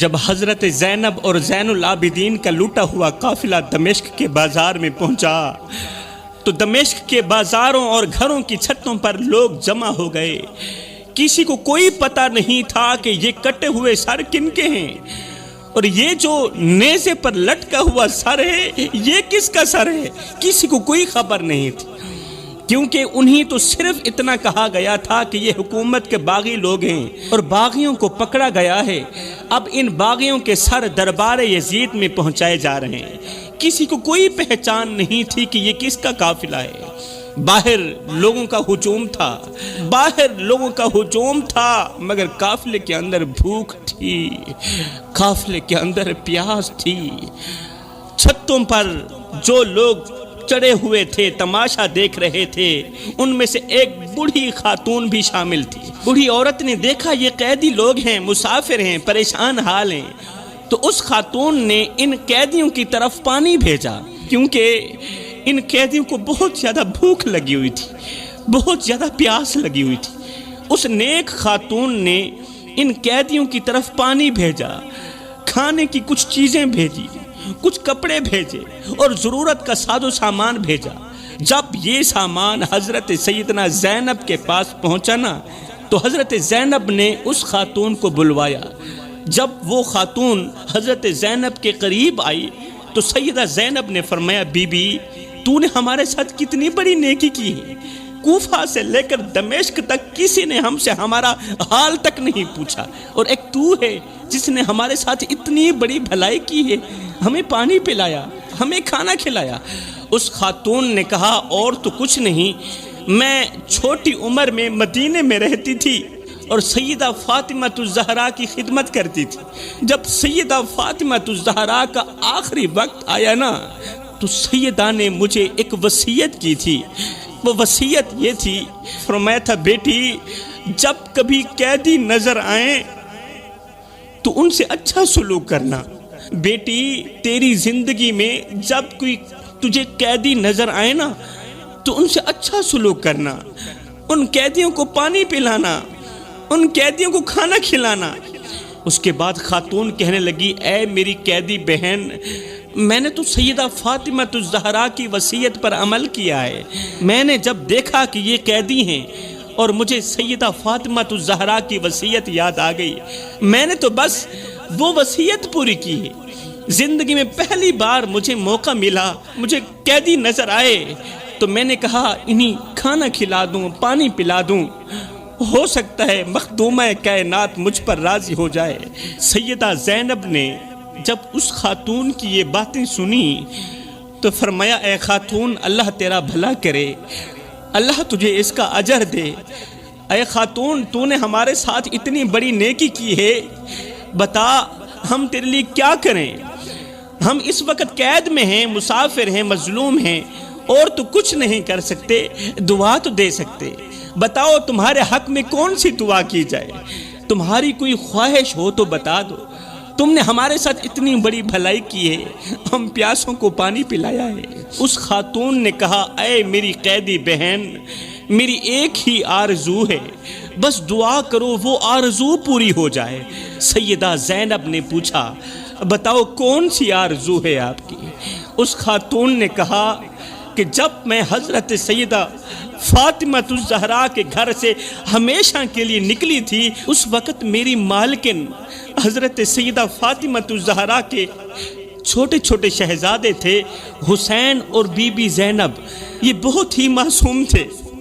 جب حضرت زینب اور زین العابدین کا لوٹا ہوا قافلہ دمشق کے بازار میں پہنچا تو دمشق کے بازاروں اور گھروں کی چھتوں پر لوگ جمع ہو گئے۔ کسی کو کوئی پتہ نہیں تھا کہ یہ کٹے ہوئے سر کن کے ہیں، اور یہ جو نیزے پر لٹکا ہوا سر ہے یہ کس کا سر ہے۔ کسی کو کوئی خبر نہیں تھی، کیونکہ انہیں تو صرف اتنا کہا گیا تھا کہ یہ حکومت کے باغی لوگ ہیں اور باغیوں کو پکڑا گیا ہے، اب ان باغیوں کے سر دربار یزید میں پہنچائے جا رہے ہیں۔ کسی کو کوئی پہچان نہیں تھی کہ یہ کس کا قافلہ ہے۔ باہر لوگوں کا ہجوم تھا، مگر قافلے کے اندر بھوک تھی، قافلے کے اندر پیاس تھی۔ چھتوں پر جو لوگ چڑھے ہوئے تھے تماشا دیکھ رہے تھے، ان میں سے ایک بوڑھی خاتون بھی شامل تھی۔ بوڑھی عورت نے دیکھا یہ قیدی لوگ ہیں، مسافر ہیں، پریشان حال ہیں، تو اس خاتون نے ان قیدیوں کی طرف پانی بھیجا، کیونکہ ان قیدیوں کو بہت زیادہ بھوک لگی ہوئی تھی، بہت زیادہ پیاس لگی ہوئی تھی۔ اس نیک خاتون نے ان قیدیوں کی طرف پانی بھیجا، کھانے کی کچھ چیزیں بھیجی، کچھ کپڑے بھیجے اور ضرورت کا ساز و سامان بھیجا۔ جب یہ سامان حضرت سیدنا زینب کے پاس پہنچا نا تو حضرت زینب نے اس خاتون کو بلوایا۔ جب وہ خاتون حضرت زینب کے قریب آئی تو سیدہ زینب نے فرمایا، بی بی تو نے ہمارے ساتھ کتنی بڑی نیکی کی ہے، کوفہ سے لے کر دمشق تک کسی نے ہم سے ہمارا حال تک نہیں پوچھا، اور ایک تو ہے جس نے ہمارے ساتھ اتنی بڑی بھلائی کی ہے، ہمیں پانی پلایا، ہمیں کھانا کھلایا۔ اس خاتون نے کہا، اور تو کچھ نہیں، میں چھوٹی عمر میں مدینے میں رہتی تھی اور سیدہ فاطمہ الزہرا کی خدمت کرتی تھی۔ جب سیدہ فاطمہ الزہرا کا آخری وقت آیا نا تو سیدہ نے مجھے ایک وصیت کی تھی۔ وہ وصیت یہ تھی، فرمایا تھا، بیٹی جب کبھی قیدی نظر آئیں تو ان سے اچھا سلوک کرنا۔ بیٹی تیری زندگی میں جب کوئی تجھے قیدی نظر آئے نا تو ان سے اچھا سلوک کرنا، ان قیدیوں کو پانی پلانا، ان قیدیوں کو کھانا کھلانا۔ اس کے بعد خاتون کہنے لگی، اے میری قیدی بہن، میں نے تو سیدہ فاطمہ الزہرا کی وصیت پر عمل کیا ہے۔ میں نے جب دیکھا کہ یہ قیدی ہیں اور مجھے سیدہ فاطمہ الزہرا کی وصیت یاد آ گئی، میں نے تو بس وہ وصیت پوری کی ہے۔ زندگی میں پہلی بار مجھے موقع ملا، مجھے قیدی نظر آئے تو میں نے کہا انہیں کھانا کھلا دوں، پانی پلا دوں، ہو سکتا ہے مخدومہ کائنات مجھ پر راضی ہو جائے۔ سیدہ زینب نے جب اس خاتون کی یہ باتیں سنی تو فرمایا، اے خاتون اللہ تیرا بھلا کرے، اللہ تجھے اس کا اجر دے۔ اے خاتون تو نے ہمارے ساتھ اتنی بڑی نیکی کی ہے، بتا ہم تیرے لیے کیا کریں؟ ہم اس وقت قید میں ہیں، مسافر ہیں، مظلوم ہیں، اور تو کچھ نہیں کر سکتے، دعا تو دے سکتے۔ بتاؤ تمہارے حق میں کون سی دعا کی جائے؟ تمہاری کوئی خواہش ہو تو بتا دو۔ تم نے ہمارے ساتھ اتنی بڑی بھلائی کی ہے، ہم پیاسوں کو پانی پلایا ہے۔ اس خاتون نے کہا، اے میری قیدی بہن، میری ایک ہی آرزو ہے، بس دعا کرو وہ آرزو پوری ہو جائے۔ سیدہ زینب نے پوچھا، بتاؤ کون سی آرزو ہے آپ کی؟ اس خاتون نے کہا کہ جب میں حضرت سیدہ فاطمہ الزہرا کے گھر سے ہمیشہ کے لیے نکلی تھی، اس وقت میری مالکن حضرت سیدہ فاطمہ الزہرا کے چھوٹے چھوٹے شہزادے تھے، حسین اور بی بی زینب، یہ بہت ہی معصوم تھے۔